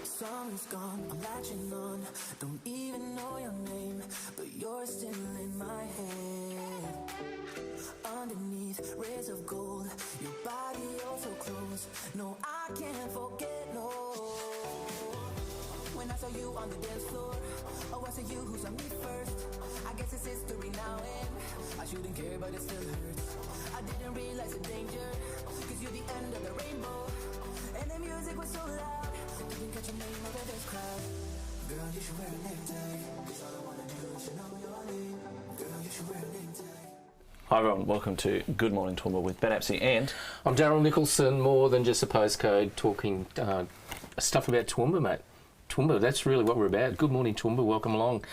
Summer's gone, I'm latching on. Don't even know your name, but you're still in my head. Underneath rays of gold, your body oh so close. No, I can't forget, no. When I saw you on the dance floor, oh, I saw you who saw me first. I guess it's history now, and I shouldn't care, but it still hurts. I didn't realize the danger, cause you're the end of the rainbow. And the music was so loud, didn't catch your name over this crowd. Girl, you should wear a necktie, cause all I wanna do is to know your name. Girl, you should wear a necktie. Hi everyone, welcome to Good Morning Toowoomba with Ben Apsey and... I'm Daryl Nicholson, more than just a postcode, talking stuff about Toowoomba, mate. Toowoomba, that's really what we're about. Good morning Toowoomba, welcome along.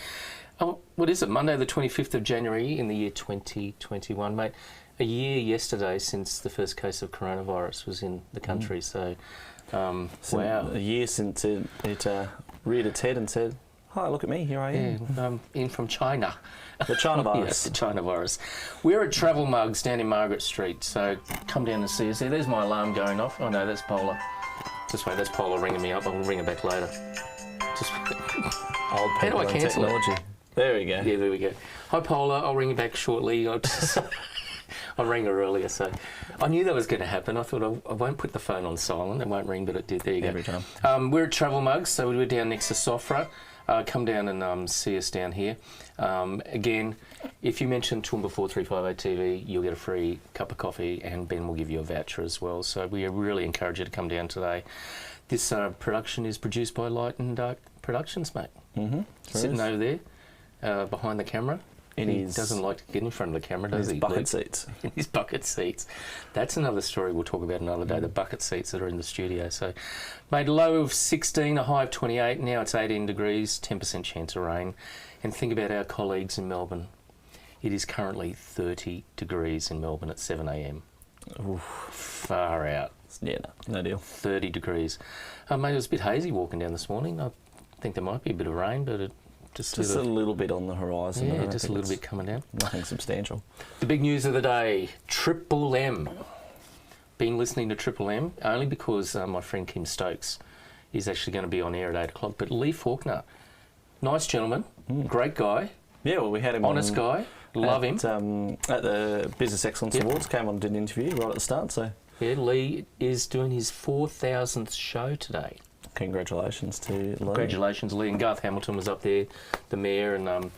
Oh, what is it, Monday the 25th of January in the year 2021, mate. A year yesterday since the first case of coronavirus was in the country, so wow. A year since it reared its head and said, hi, look at me, here I am. Yeah, I'm in from China. The China virus. Yes, the China virus. We're at Travel Mugs down in Margaret Street, so come down and see us there. There's my alarm going off. Oh no, that's Paula. Just wait, that's Paula ringing me up. I'll ring her back later. Just Old how do people I and cancel technology. it? There we go. Yeah, there we go. Hi Paula, I'll ring you back shortly. I rang her earlier, so I knew that was going to happen. I thought I won't put the phone on silent. It won't ring, but it did. There you go. Every time. We're at Travel Mugs, so we're down next to Sofra. Come down and see us down here. Again, if you mention Toowoomba 4358 TV, you'll get a free cup of coffee, and Ben will give you a voucher as well. So we really encourage you to come down today. This production is produced by Light and Dark Productions, mate. Mm-hmm. Sitting over there behind the camera. He doesn't like to get in front of the camera, does he? Bucket seats. In his bucket seats. That's another story we'll talk about another day, the bucket seats that are in the studio. So, made a low of 16, a high of 28, now it's 18 degrees, 10% chance of rain. And think about our colleagues in Melbourne. It is currently 30 degrees in Melbourne at 7 a.m. Far out. Yeah, no deal. 30 degrees. Mate, it was a bit hazy walking down this morning. I think there might be a bit of rain, but it just a little bit on the horizon. Yeah, just a little bit coming down. Nothing substantial. The big news of the day, Triple M. Been listening to Triple M only because my friend Kim Stokes is actually going to be on air at 8 o'clock. But Lee Faulkner, nice gentleman, great guy. Yeah, well, we had him honest guy, love him. At the Business Excellence Awards, came on and did an interview right at the start. So yeah, Lee is doing his 4,000th show today. Congratulations to Lee. Congratulations, Lee. And Garth Hamilton was up there, the mayor, and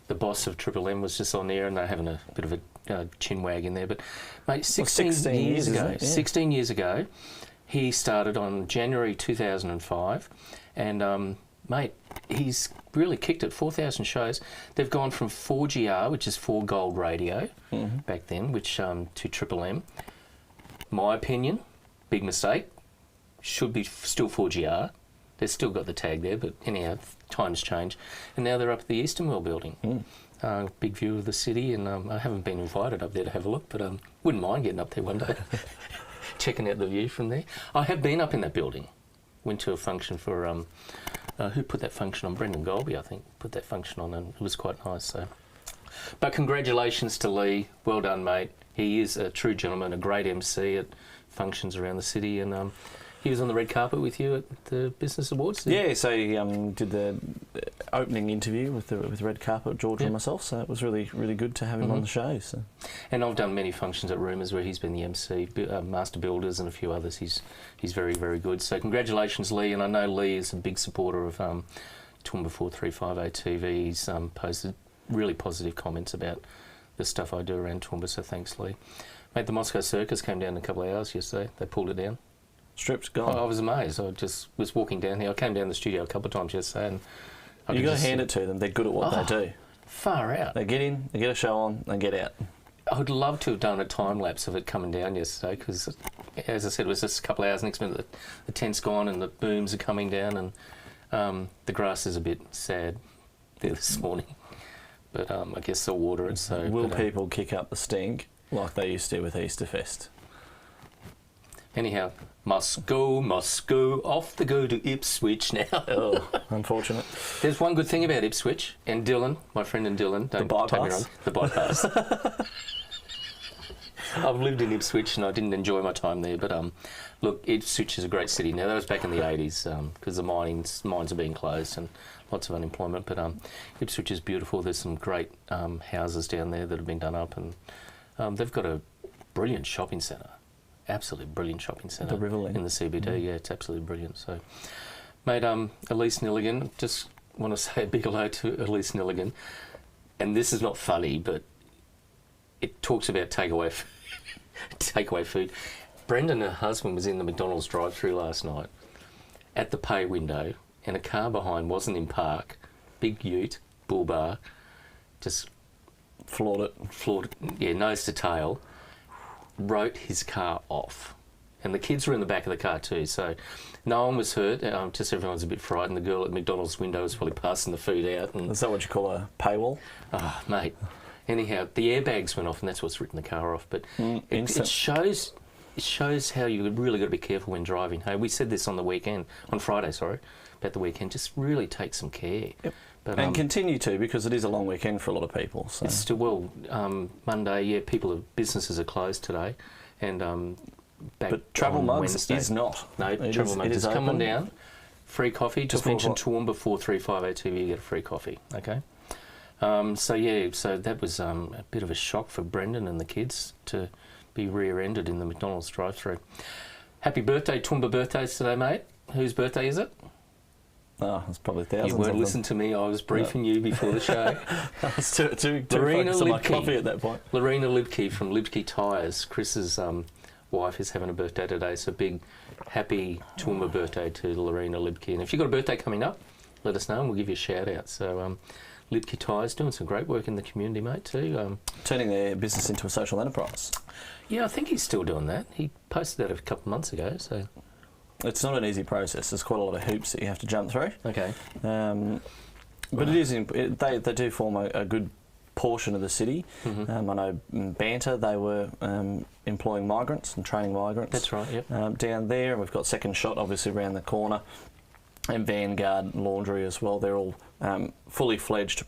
the boss of Triple M was just on there, and they're having a bit of a chin wag in there. But, mate, 16 years ago, yeah. 16 years ago, he started on January 2005, and, mate, he's really kicked it, 4,000 shows. They've gone from 4GR, which is 4 Gold Radio, back then, which to Triple M. My opinion, big mistake. Should be still 4GR. They've still got the tag there, but anyhow, times change. And now they're up at the Easternwell building. Big view of the city, and I haven't been invited up there to have a look, but wouldn't mind getting up there one day, checking out the view from there. I have been up in that building. Went to a function for, who put that function on? Brendan Golby, I think, put that function on, and it was quite nice. So, but congratulations to Lee. Well done, mate. He is a true gentleman, a great MC at functions around the city, and he was on the red carpet with you at the Business Awards. Yeah, so he did the opening interview with Red Carpet, George and myself. So it was really, really good to have him on the show. So, and I've done many functions at Rumours where he's been the MC, Master Builders, and a few others. He's very, very good. So congratulations, Lee. And I know Lee is a big supporter of Toowoomba 4358 TV. He's posted really positive comments about the stuff I do around Toowoomba. So thanks, Lee. Mate, the Moscow Circus came down in a couple of hours yesterday. They pulled it down. Stripped, gone. I was amazed. I just was walking down here. I came down the studio a couple of times yesterday, and you got to hand it to them. They're good at what they do. Far out. They get in, they get a show on, they get out. I would love to have done a time lapse of it coming down yesterday, because, as I said, it was just a couple of hours. Next minute, the tent's gone and the booms are coming down, and the grass is a bit sad there this morning. But I guess they'll water it. So will people kick up the stink like they used to with Easterfest? Anyhow, must go, off the go to Ipswich now. Oh, unfortunate. There's one good thing about Ipswich, and Dylan, my friend and Dylan, don't take me wrong, the bypass. I've lived in Ipswich and I didn't enjoy my time there, but look, Ipswich is a great city now. That was back in the 80s because the mines are being closed and lots of unemployment. But Ipswich is beautiful. There's some great houses down there that have been done up, and they've got a brilliant shopping centre. Absolutely brilliant shopping centre in the CBD. Yeah, it's absolutely brilliant. So, mate, Elise Nilligan, just want to say a big hello to Elise Nilligan. And this is not funny, but it talks about takeaway food. Brendan, her husband, was in the McDonald's drive-thru last night at the pay window, and a car behind wasn't in park. Big ute, bull bar, just floored it. Yeah, nose to tail. Wrote his car off. And the kids were in the back of the car too, so no one was hurt. Just everyone's a bit frightened. The girl at McDonald's window was probably passing the food out. And is that what you call a paywall? Oh, mate. Anyhow, the airbags went off, and that's what's written the car off. But it shows how you really got to be careful when driving. Hey, we said this on Friday, about the weekend. Just really take some care. Yep. But, and continue to, because it is a long weekend for a lot of people. So. It's still, Monday, yeah, businesses are closed today, and but Travel Mugs Wednesday. Is not. No, Travel Mugs is come on down. Free coffee. Just mention Toowoomba 4358 TV, you get a free coffee. Okay. So that was a bit of a shock for Brendan and the kids to be rear-ended in the McDonald's drive-thru. Happy birthday, Toowoomba birthdays today, mate. Whose birthday is it? Oh, it's probably thousands. You weren't listening to me. I was briefing you before the show. I was too focused on my coffee at that point. Lorena Libke from Libke Tyres. Chris's wife is having a birthday today, so big, happy Toowoomba birthday to Lorena Libke. And if you've got a birthday coming up, let us know and we'll give you a shout-out. So Libke Tyres doing some great work in the community, mate, too. Turning their business into a social enterprise. Yeah, I think he's still doing that. He posted that a couple of months ago, so... It's not an easy process. There's quite a lot of hoops that you have to jump through. Okay. But it is. They do form a good portion of the city. Mm-hmm. I know Banter, they were employing migrants and training migrants. That's right, yep. Down there, and we've got Second Shot, obviously, around the corner, and Vanguard Laundry as well. They're all fully fledged,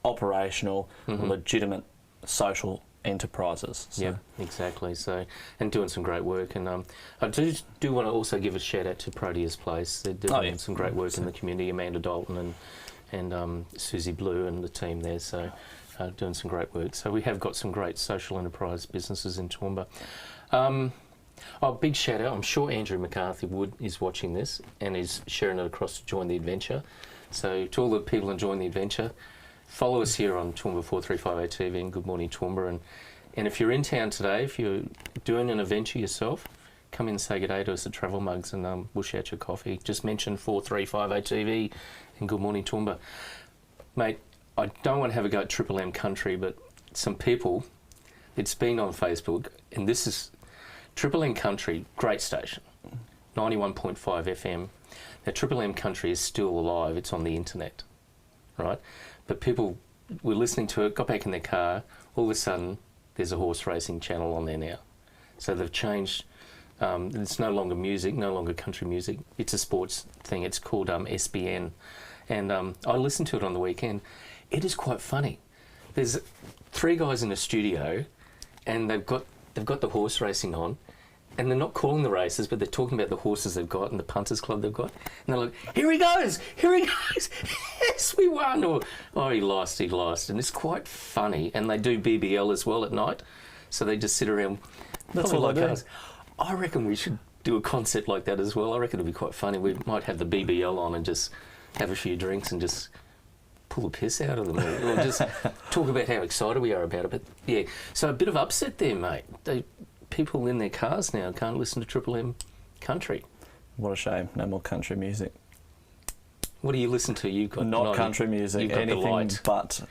operational, legitimate social enterprises. So. Yeah, exactly. So, and doing some great work. And I do want to also give a shout out to Protea's Place. They're doing some great work in the community. Amanda Dalton and Susie Blue and the team there. So, doing some great work. So we have got some great social enterprise businesses in Toowoomba. Big shout out. I'm sure Andrew McCarthy is watching this and is sharing it across to Join the Adventure. So to all the people enjoying the adventure, follow us here on Toowoomba 4358 TV and Good Morning Toowoomba. And if you're in town today, if you're doing an adventure yourself, come in and say good day to us at Travel Mugs and we'll shout you a coffee. Just mention 4358 TV and Good Morning Toowoomba. Mate, I don't want to have a go at Triple M Country, but some people, it's been on Facebook, and this is Triple M Country, great station, 91.5 FM. Now, Triple M Country is still alive. It's on the internet, right? But people were listening to it, got back in their car, all of a sudden there's a horse racing channel on there now. So they've changed, it's no longer music, no longer country music, it's a sports thing. It's called SBN. And I listened to it on the weekend. It is quite funny. There's 3 guys in a studio and they've got the horse racing on, and they're not calling the races, but they're talking about the horses they've got and the punters club they've got. And they're like, here he goes, yes, we won. Or, oh, he lost. And it's quite funny. And they do BBL as well at night. So they just sit around. That's all they do. I reckon we should do a concept like that as well. I reckon it'd be quite funny. We might have the BBL on and just have a few drinks and just pull the piss out of them. Or just talk about how excited we are about it. But yeah, so a bit of upset there, mate. People in their cars now can't listen to Triple M Country. What a shame. No more country music. What do you listen to? You've got not country music. You've got anything the light. But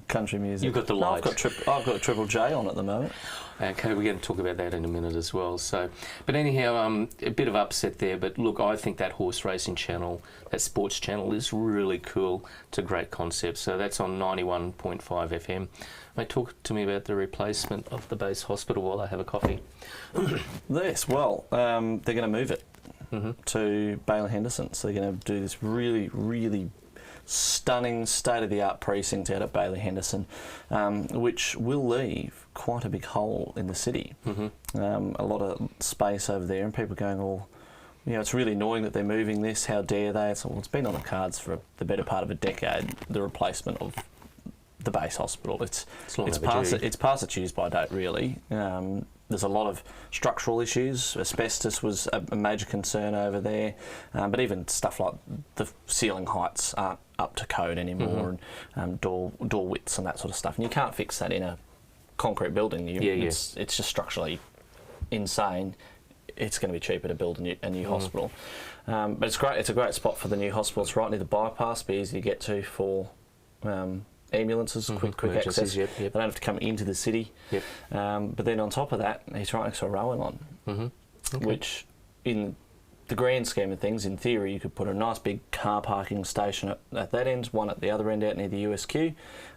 country music. You've got the light. I've got Triple J on at the moment. Okay, we're going to talk about that in a minute as well. So, but anyhow, a bit of upset there. But look, I think that horse racing channel, that sports channel, is really cool. It's a great concept. So that's on 91.5 FM. Mate, talk to me about the replacement of the base hospital while I have a coffee. Yes, well, they're going to move it to Bailey Henderson. So they're going to do this really, really stunning state-of-the-art precinct out at Bailey Henderson, which will leave quite a big hole in the city. A lot of space over there, and people going, "Oh, you know, it's really annoying that they're moving this. How dare they?" It's been on the cards for the better part of a decade. The replacement of the base hospital. It's past its use-by date, really. There's a lot of structural issues. Asbestos was a major concern over there, but even stuff like the ceiling heights aren't up to code anymore, and door widths and that sort of stuff. And you can't fix that in a concrete building. It's just structurally insane. It's going to be cheaper to build a new hospital. But it's great. It's a great spot for the new hospital. It's right near the bypass, be easy to get to for ambulances, quick access. Yep. They don't have to come into the city. But then on top of that, he's right next to a railway line, which in the grand scheme of things, in theory, you could put a nice big car parking station at that end, one at the other end out near the USQ, and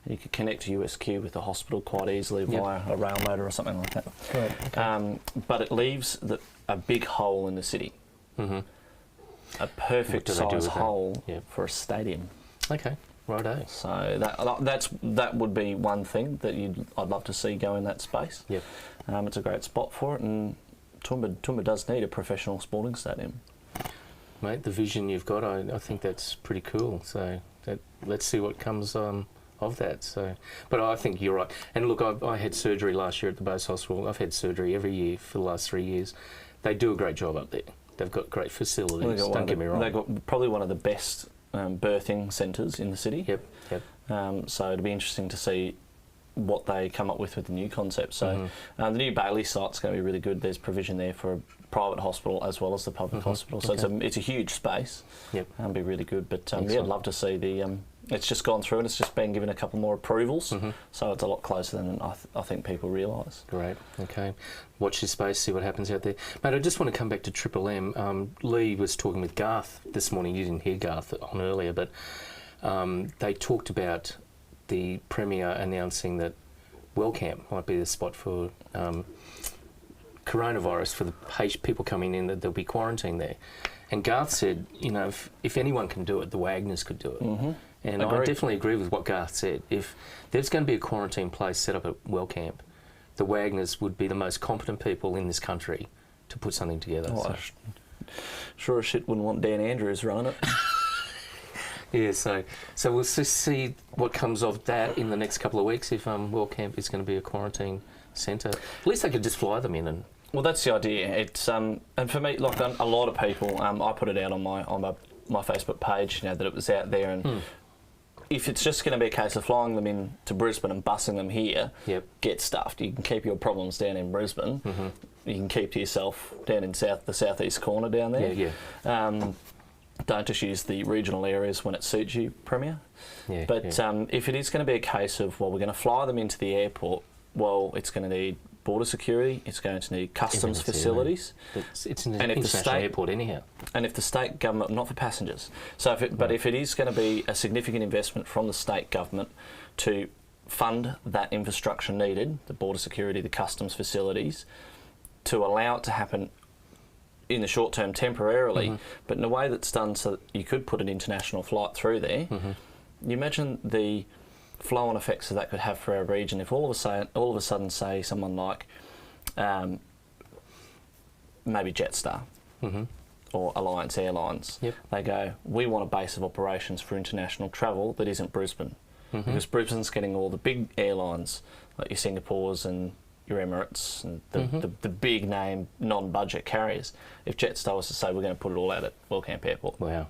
you could connect to USQ with the hospital quite easily via a rail motor or something like that. Right. But it leaves a big hole in the city. A perfect size hole for a stadium. Okay. Righto. So that would be one thing that I'd love to see go in that space. It's a great spot for it, and Toowoomba does need a professional sporting stadium. Mate, the vision you've got, I think that's pretty cool. So let's see what comes of that. So, but I think you're right. And look, I had surgery last year at the base hospital. I've had surgery every year for the last 3 years. They do a great job up there. They've got great facilities. Don't get me wrong. They've got probably one of the best birthing centres in the city. So it'll be interesting to see what they come up with the new concept. So the new Bailey site's going to be really good. There's provision there for a private hospital as well as the public hospital. So it's a huge space. It'll be really good. But I'd love to see the... it's just gone through and it's just been given a couple more approvals. So it's a lot closer than I think people realise. Great. Okay. Watch this space, see what happens out there. Mate, I just want to come back to Triple M. Lee was talking with Garth this morning. You didn't hear Garth on earlier, but they talked about the Premier announcing that Wellcamp might be the spot for coronavirus for the people coming in, that there'll be quarantine there. And Garth said, you know, if anyone can do it, the Wagners could do it. And I definitely agree with what Garth said. If there's going to be a quarantine place set up at Wellcamp, the Wagners would be the most competent people in this country to put something together. Sure as shit wouldn't want Dan Andrews running it. So we'll see what comes of that in the next couple of weeks if Wellcamp is going to be a quarantine centre. At least they could just fly them in. Well, that's the idea. It's and for me, like a lot of people, I put it out on my Facebook page, you know, that it was out there, and if it's just going to be a case of flying them in to Brisbane and bussing them here, get stuffed. You can keep your problems down in Brisbane. You can keep to yourself down in the southeast corner down there. Don't just use the regional areas when it suits you, Premier. But if it is going to be a case of, well, we're going to fly them into the airport, well, it's going to need border security, it's going to need customs facilities. It's an international airport anyhow. And if the state government, not for passengers, so if it is going to be a significant investment from the state government to fund that infrastructure needed, the border security, the customs facilities, to allow it to happen in the short term temporarily, but in a way that's done so that you could put an international flight through there. You imagine the flow-on effects that could have for our region if all of a sudden, say, someone like maybe Jetstar or Alliance Airlines, they go, we want a base of operations for international travel that isn't Brisbane, because Brisbane's getting all the big airlines like your Singapores and your Emirates and the big name non-budget carriers. If Jetstar was to say we're going to put it all out at Wellcamp Airport, wow,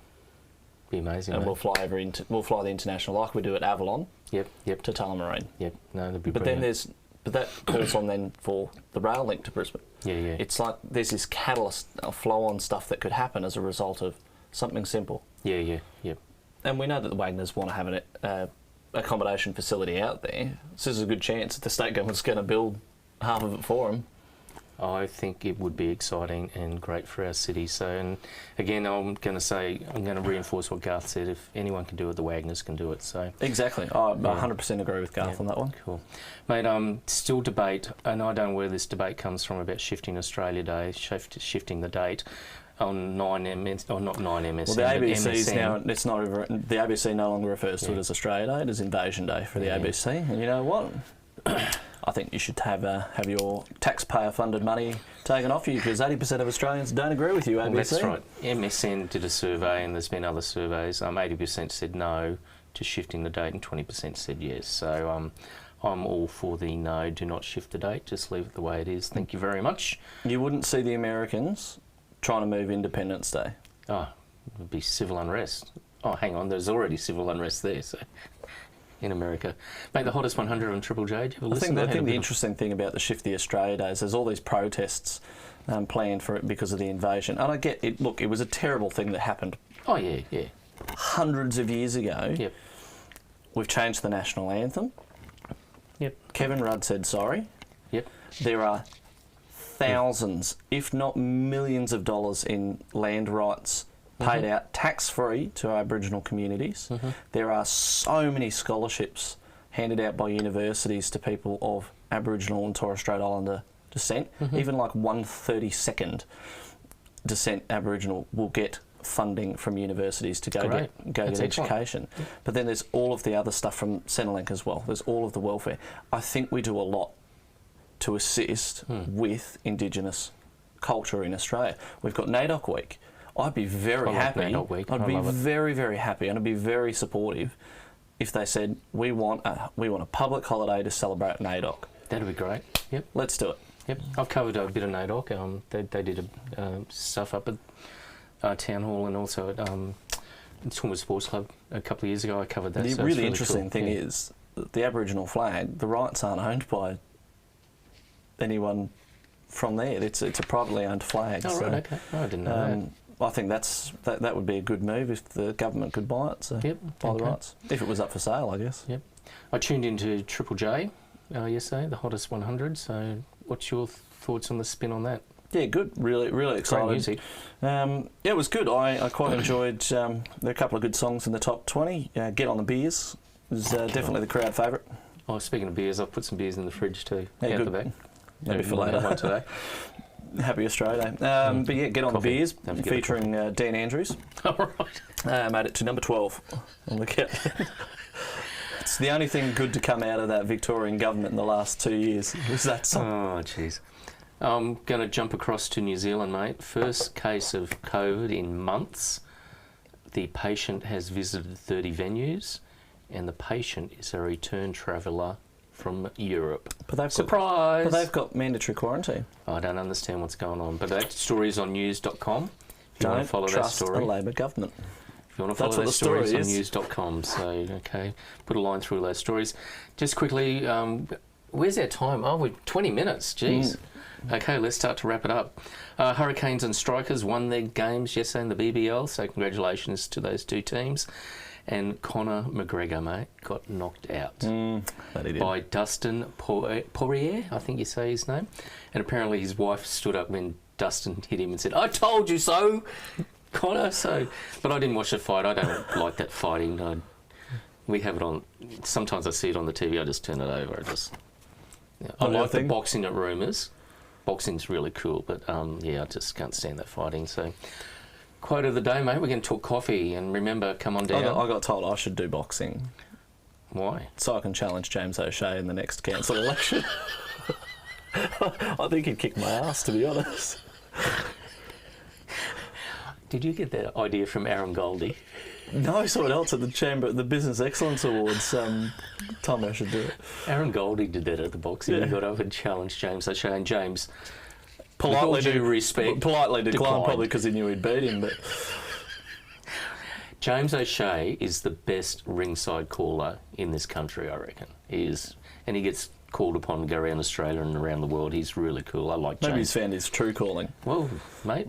be amazing. And we'll fly the international like we do at Avalon. To Tullamarine. No, that'd be but brilliant. then but that calls on then for the rail link to Brisbane. It's like there's this catalyst, flow-on stuff that could happen as a result of something simple. And we know that the Wagners want to have an accommodation facility out there. So there's a good chance that the state government's going to build half of it for them. I think it would be exciting and great for our city. So, and again, I'm going to reinforce what Garth said. If anyone can do it, the Wagners can do it. So exactly, I 100% agree with Garth on that one. Cool, mate. Still debate, and I don't know where this debate comes from about shifting Australia Day, shifting the date. on 9MS, or not 9MS. Well, the ABC's now, it's not the ABC no longer refers to it as Australia Day, it is Invasion Day for the ABC. And you know what? I think you should have your taxpayer-funded money taken off you, because 80% of Australians don't agree with you, ABC. Well, that's right. MSN did a survey, and there's been other surveys. 80% said no to shifting the date, and 20% said yes. So I'm all for the no, do not shift the date, just leave it the way it is. Thank you very much. You wouldn't see the Americans trying to move Independence Day. Oh, it would be civil unrest. Oh, hang on, there's already civil unrest there, so in America. Mate, the hottest 100 on Triple J. I think the interesting thing about the Shift the Australia Day is there's all these protests planned for it because of the invasion. And I get it. Look, it was a terrible thing that happened. Oh, yeah, yeah. Hundreds of years ago. Yep. We've changed the national anthem. Yep. Kevin Rudd said sorry. Yep. There are thousands, if not millions of dollars in land rights paid out tax-free to Aboriginal communities. There are so many scholarships handed out by universities to people of Aboriginal and Torres Strait Islander descent. Even like 1/32nd descent Aboriginal will get funding from universities to go get education. But then there's all of the other stuff from Centrelink as well. There's all of the welfare. I think we do a lot to assist with Indigenous culture in Australia. We've got NAIDOC Week. I'd be very happy. I'd be very, very happy, and I'd be very supportive if they said we want a public holiday to celebrate NAIDOC. That'd be great. Yep. Let's do it. Yep. I've covered a bit of NAIDOC. They did stuff up at Town Hall, and also at Toowoomba Sports Club a couple of years ago. I covered that. The really interesting thing is that the Aboriginal flag, the rights aren't owned by anyone from there. It's a privately owned flag. Oh, right, okay. Oh, I didn't know that. I think that would be a good move if the government could buy it. So buy the rights if it was up for sale, I guess. Yep. I tuned into Triple J yesterday, the hottest 100. So, what's your thoughts on the spin on that? Yeah, good. Really, really excited. Great music. Yeah, it was good. I quite enjoyed. There are a couple of good songs in the top 20. Get on the Beers was definitely the crowd favourite. Oh, speaking of beers, I've put some beers in the fridge too. Yeah, out good. the back. Maybe for later. One today. Happy Australia Day. But yeah, Get on the Beers, featuring Dan Andrews. All right. Made it to number 12 on the count. It's the only thing good to come out of that Victorian government in the last 2 years, was that song. Oh, jeez. I'm going to jump across to New Zealand, mate. First case of COVID in months. The patient has visited 30 venues, and the patient is a return traveller from Europe. Surprise! But they've got mandatory quarantine. I don't understand what's going on. But that story is on news.com. If you want to follow that story. Trust a Labor government. If you want to follow that story, it's on news.com. So, okay, put a line through those stories. Just quickly, where's our time? Oh, we're 20 minutes. Jeez. Okay, let's start to wrap it up. Hurricanes and Strikers won their games yesterday in the BBL, so congratulations to those two teams. And Conor McGregor, mate, got knocked out by Dustin Poirier, I think you say his name. And apparently his wife stood up when Dustin hit him and said, "I told you so, Conor." But I didn't watch the fight. I don't like that fighting. We have it on. Sometimes I see it on the TV. I just turn it over. I like the boxing at Rumours. Boxing's really cool, but I just can't stand that fighting. So. Quote of the day, mate. We're going to talk coffee, and remember, come on down. I got told I should do boxing. Why? So I can challenge James O'Shea in the next council election. I think he'd kick my ass, to be honest. Did you get that idea from Aaron Goldie? No, I saw it else at the Business Excellence Awards. Told me I should do it. Aaron Goldie did that at the boxing. Yeah. He got up and challenged James O'Shea, and James. Politely declined, probably because he knew he'd beat him. But James O'Shea is the best ringside caller in this country, I reckon. He is, and he gets called upon to go around Australia and around the world. He's really cool. I like James. Maybe he's found his true calling. Well, mate,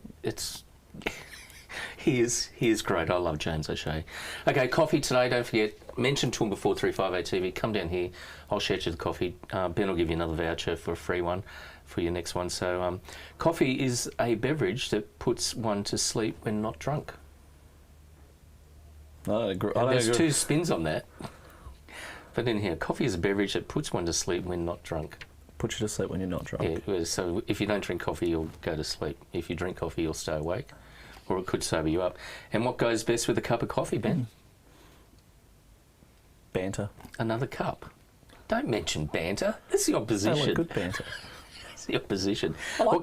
he is great. I love James O'Shea. Okay, coffee today. Don't forget, mention Toowoomba 4358 TV. Come down here. I'll share you the coffee. Ben will give you another voucher for a free one for your next one. So coffee is a beverage that puts one to sleep when not drunk. There's two spins on that. But in here, coffee is a beverage that puts one to sleep when not drunk. Puts you to sleep when you're not drunk. Yeah, so if you don't drink coffee, you'll go to sleep. If you drink coffee, you'll stay awake. or it could sober you up. And what goes best with a cup of coffee, Ben? Banter. Another cup. Don't mention banter. That's the opposition. I like good banter. That's the opposition. I like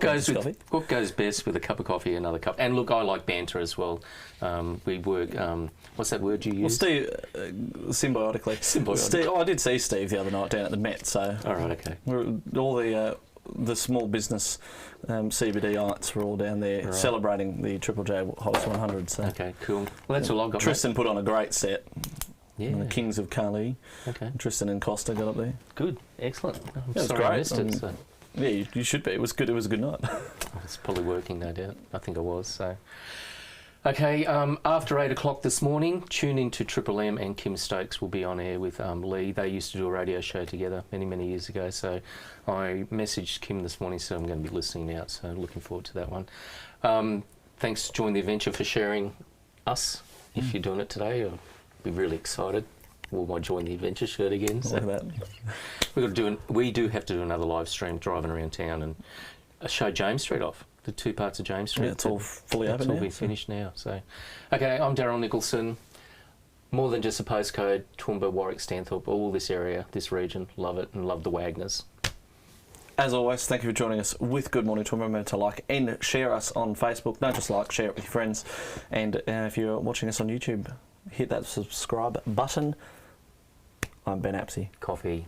What goes best with a cup of coffee? Another cup. And look, I like banter as well. We work. What's that word you use? Well, Steve, symbiotically. Steve, I did see Steve the other night down at the Met. So. All right. Okay. All the small business CBD-ites were all down there celebrating the Triple J Hottest 100. So. Okay. Cool. Well, that's all I've got. Tristan put on a great set. Yeah. And the Kings of Kali. Okay. Tristan and Costa got up there. Good. Excellent. I'm was sorry I great. missed it. So. Yeah, you should be. It was good. It was a good night. It's probably working, no doubt. I think I was. So. Okay, after 8 o'clock this morning, tune in to Triple M, and Kim Stokes will be on air with Lee. They used to do a radio show together many, many years ago. So I messaged Kim this morning, so I'm going to be listening now. So looking forward to that one. Thanks to Join the Adventure for sharing us. If you're doing it today, I'll be really excited. Wore my Join the Adventure shirt again. So Look at that. we do have to do another live stream driving around town and show James Street off. The 2 parts of James Street. Yeah, it's all fully open now. It's all been finished now. So, okay, I'm Darryl Nicholson. More than just a postcode, Toowoomba, Warwick, Stanthorpe, all this area, this region, love it and love the Wagners. As always, thank you for joining us with Good Morning Toowoomba. Remember to like and share us on Facebook. Don't just like, share it with your friends. And if you're watching us on YouTube, hit that subscribe button. I'm Ben Apsey. Coffee.